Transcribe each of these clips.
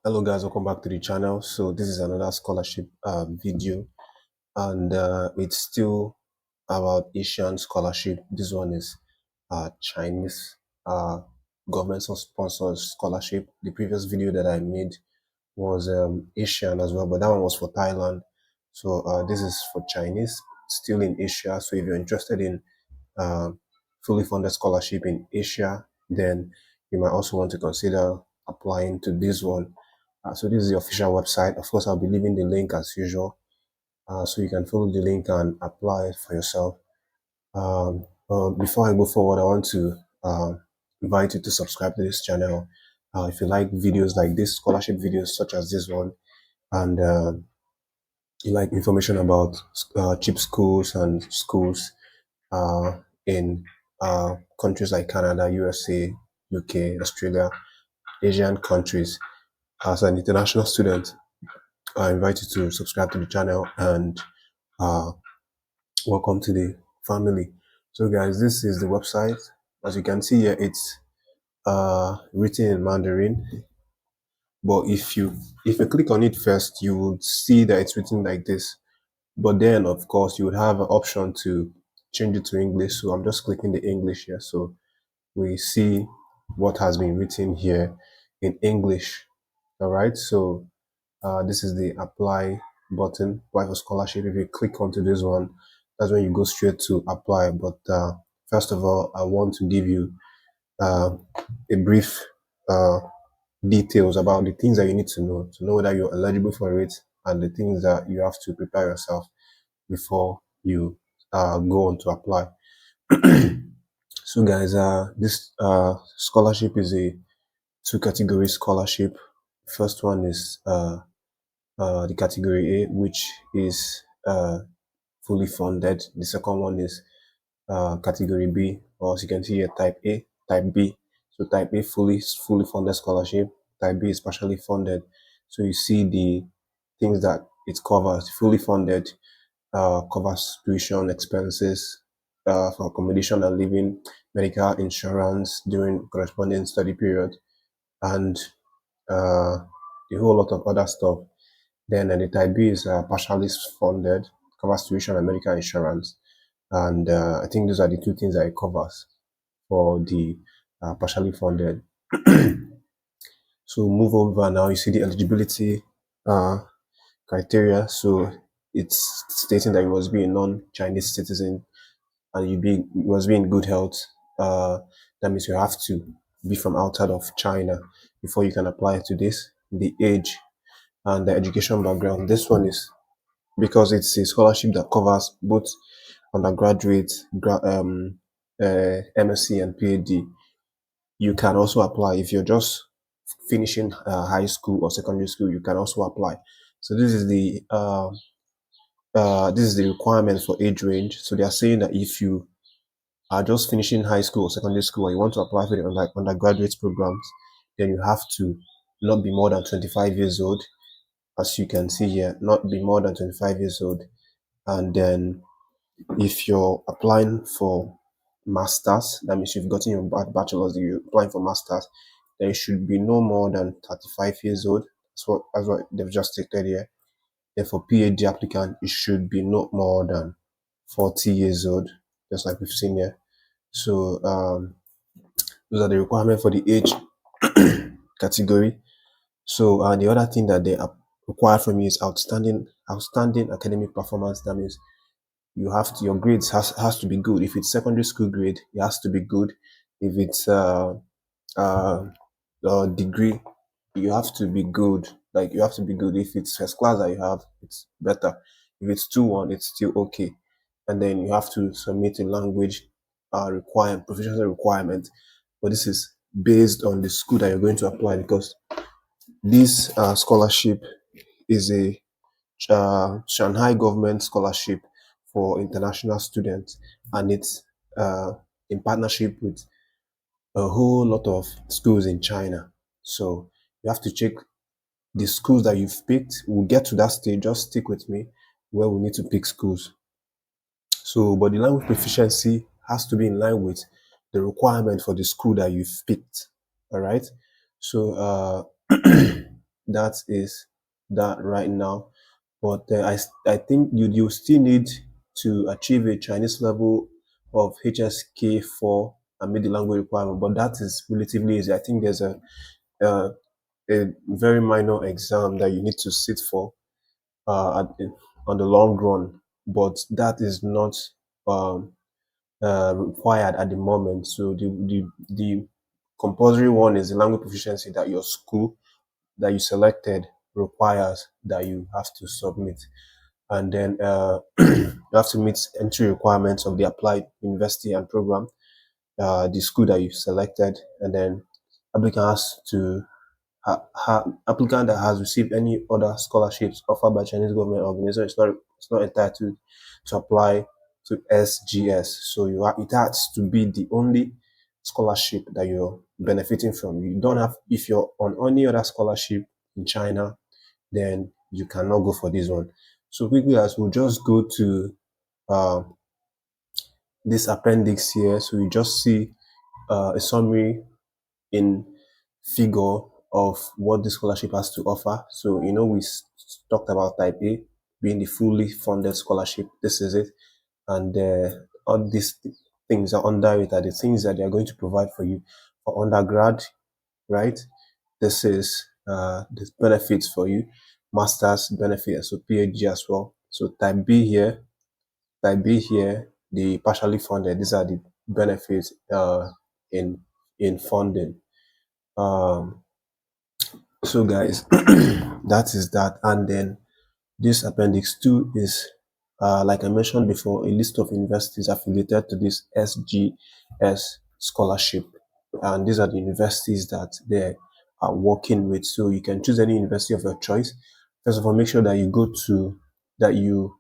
Hello guys, welcome back to the channel. So this is another scholarship video, and it's still about Asian scholarship. This one is Chinese uh, government sponsored scholarship. The previous video that I made was Asian as well, but that one was for Thailand. So this is for Chinese, still in Asia. So if you're interested in uh, fully funded scholarship in Asia, then you might also want to consider applying to this one. So this is the official website. Of course, I'll be leaving the link as usual, so you can follow the link and apply for yourself. Before I go forward, I want to invite you to subscribe to this channel. If you like videos like this, scholarship videos such as this one, and you like information about cheap schools and schools uh, in countries like Canada, USA, UK, Australia, Asian countries. As an international student, I invite you to subscribe to the channel and uh, welcome to the family. So, guys, this is the website. As you can see here, it's written in Mandarin. But if you click on it first, you would see that it's written like this. But then, of course, you would have an option to change it to English. So I'm just clicking the English here. So we see what has been written here in English. All right. So this is the apply button, apply for scholarship. If you click onto this one, that's when you go straight to apply. But first of all, I want to give you uh, a brief uh, details about the things that you need to know whether you're eligible for it, and the things that you have to prepare yourself before you go on to apply. So guys, this scholarship is a two category scholarship. First one is the category A, which is fully funded. The second one is category B, or as you can see here, type A, type B. So type A fully funded scholarship. Type B is partially funded. So you see the things that it covers. Fully funded covers tuition expenses for accommodation and living, medical insurance during corresponding study period, and uh, a whole lot of other stuff. Then the type B is partially funded, covers tuition and medical insurance. And I think those are the two things that it covers for the partially funded. So move over now, you see the eligibility uh, criteria. So it's stating that you must be a non-Chinese citizen and you must be in good health. That means you have to be from outside of China before you can apply to this. The age and the education background. This one is because it's a scholarship that covers both undergraduate, MSc and PhD. You can also apply if you're just finishing high school or secondary school. You can also apply. So this is the requirement for age range. So they are saying that if you are just finishing high school or secondary school and you want to apply for the undergraduate programs, then you have to not be more than 25 years old. As you can see here, not be more than 25 years old. And then if you're applying for masters, that means you've gotten your bachelor's degree, you're applying for masters, then you should be no more than 35 years old. That's what they've just stated here. Then for PhD applicant, it should be no more than 40 years old, just like we've seen here. So those are the requirements for the age category. So the other thing that they require from you is outstanding academic performance. That means you have to, your grades has to be good. If it's secondary school grade, it has to be good. If it's uh, degree, you have to be good. Like you have to be good. If it's first class that you have, it's better. If it's 2-1, it's still okay. And then you have to submit a language proficiency requirement. But this is based on the school that you're going to apply, because this scholarship is a Shanghai government scholarship for international students, and it's in partnership with a whole lot of schools in China. So you have to check the schools that you've picked. We'll get to that stage. Just stick with me where we need to pick schools. So, but the language proficiency has to be in line with the requirement for the school that you've picked. All right. So, that is that right now. But I think you still need to achieve a Chinese level of HSK4 and meet the language requirement. But that is relatively easy. I think there's uh, a very minor exam that you need to sit for on the long run, but that is not um, required at the moment. So the compulsory one is the language proficiency that your school that you selected requires that you have to submit. And then you have to meet entry requirements of the applied university and program, the school that you selected, and then applicant has to applicant that has received any other scholarships offered by Chinese government organization is not entitled to apply to SGS. So it has to be the only scholarship that you're benefiting from. You don't have if you're on any other scholarship in China, then you cannot go for this one. So quickly as we'll just go to uh, this appendix here. So you just see a summary in figure of what the scholarship has to offer. So, we talked about type A being the fully funded scholarship. This is it. And all these things are under it are the things that they are going to provide for you for undergrad, right? This is the benefits for you, master's benefit, so PhD as well. So type B here, the partially funded. These are the benefits in funding. Um, so guys, that is that. And then this appendix 2 is, like I mentioned before, a list of universities affiliated to this SGS scholarship. And these are the universities that they are working with. So you can choose any university of your choice. First of all, make sure that you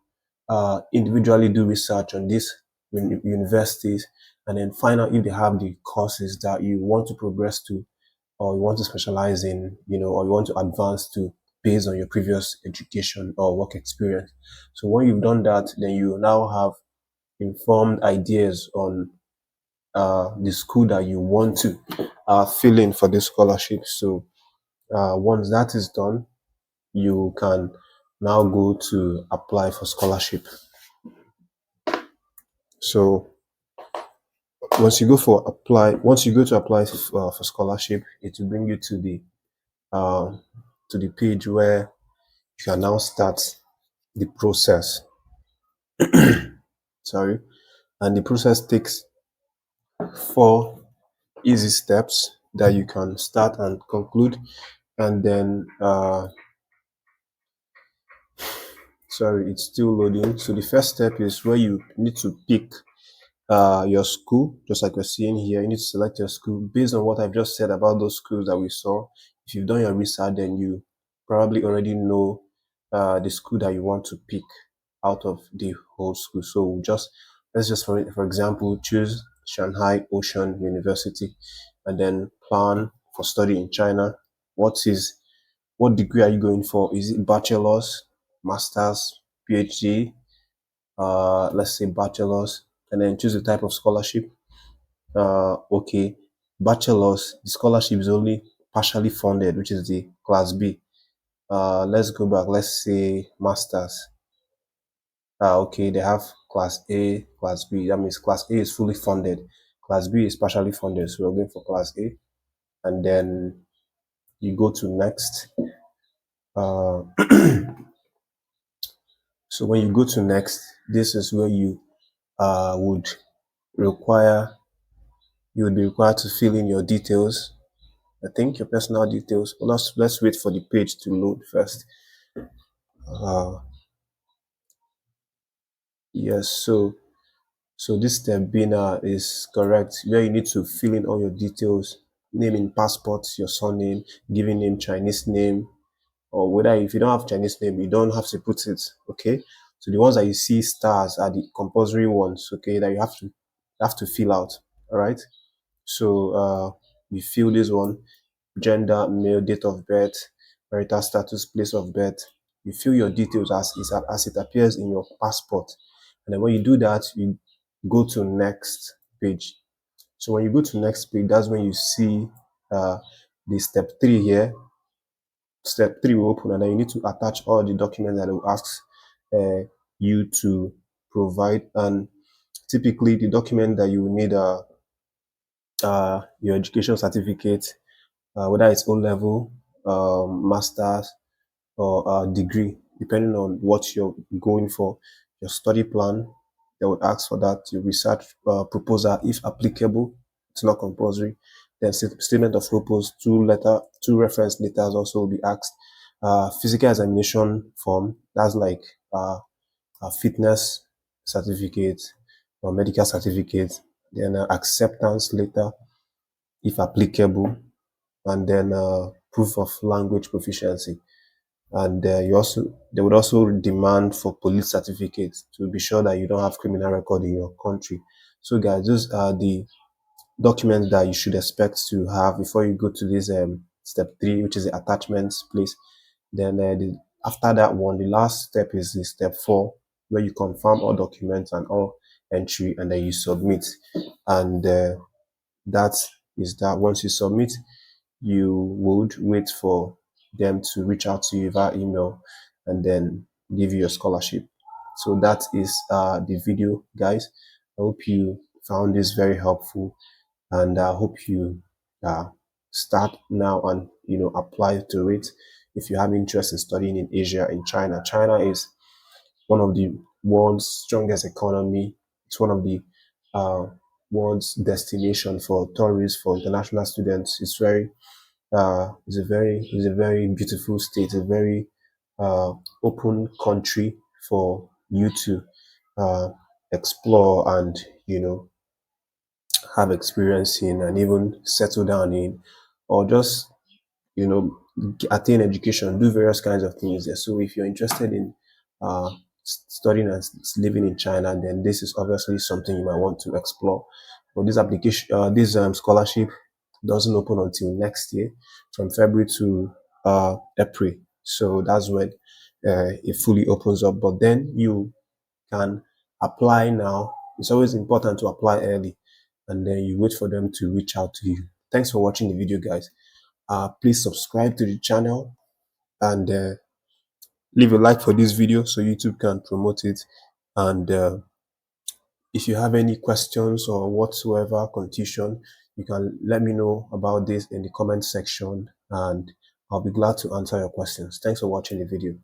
individually do research on these universities, and then find out if they have the courses that you want to progress to, or you want to specialize in, or you want to advance to based on your previous education or work experience. So when you've done that, then you now have informed ideas on the school that you want to fill in for this scholarship. So once that is done, you can now go to apply for scholarship. So once you go to apply for scholarship, it will bring you uh, to the page where you can now start the process. Sorry. And the process takes 4 easy steps that you can start and conclude. And then sorry, it's still loading. So the first step is where you need to pick your school, just like we're seeing here. You need to select your school based on what I've just said about those schools that we saw. If you've done your research, then you probably already know the school that you want to pick out of the whole school. So let's just for example choose Shanghai Ocean University, and then plan for study in China. What degree are you going for? Is it bachelor's, master's, PhD? Let's say bachelor's, and then choose the type of scholarship. Okay, bachelor's, the scholarship is only partially funded, which is the class B. Let's go back. Let's say master's. Okay, they have class A, class B. That means class A is fully funded. Class B is partially funded. So we're going for class A. And then you go to next. Uh, so when you go to next, this is where you would require you would be required to fill in your details. I think your personal details. Well, let's wait for the page to load first. Yes, so this step B now is correct, where you need to fill in all your details, name in passport, your surname, given name, Chinese name, or whether if you don't have Chinese name, you don't have to put it. Okay. So the ones that you see stars are the compulsory ones, okay, that you have to fill out. All right. So you fill this one, gender, male, date of birth, marital status, place of birth. You fill your details as it appears in your passport. And then when you do that, you go to next page. So when you go to next page, that's when you see the step 3 here, step 3 will open, and then you need to attach all the documents that it will ask you to provide. And typically the document that you will need are your education certificate, whether it's O-level, master's, or degree, depending on what you're going for. Your study plan, they would ask for that. Your research proposal, if applicable, it's not compulsory. Then statement of purpose, two reference letters also will be asked. Physical examination form, that's like a fitness certificate or medical certificate. Then acceptance letter, if applicable, and then proof of language proficiency. And they would also demand for police certificates to be sure that you don't have criminal record in your country. So guys, those are the documents that you should expect to have before you go to this step 3, which is the attachments place. Then after that one, the last step is the step 4, where you confirm all documents and all entry, and then you submit. And that is that. Once you submit, you would wait for them to reach out to you via email and then give you a scholarship. So that is the video, guys. I hope you found this very helpful, and I hope you start now and apply to it if you have interest in studying in Asia, in China. China is one of the world's strongest economy. It's one of the uh, world's destination for tourists, for international students. It's a very beautiful state, a very open country for you to uh, explore and have experience in, and even settle down in, or just you know attain education, do various kinds of things there. So if you're interested in uh, studying and living in China, then this is obviously something you might want to explore. But this scholarship doesn't open until next year, from February to April. So that's when it fully opens up. But then you can apply now. It's always important to apply early, and then you wait for them to reach out to you. Thanks for watching the video, guys. Please subscribe to the channel, and leave a like for this video so YouTube can promote it. And if you have any questions or whatsoever confusion, you can let me know about this in the comment section, and I'll be glad to answer your questions. Thanks for watching the video.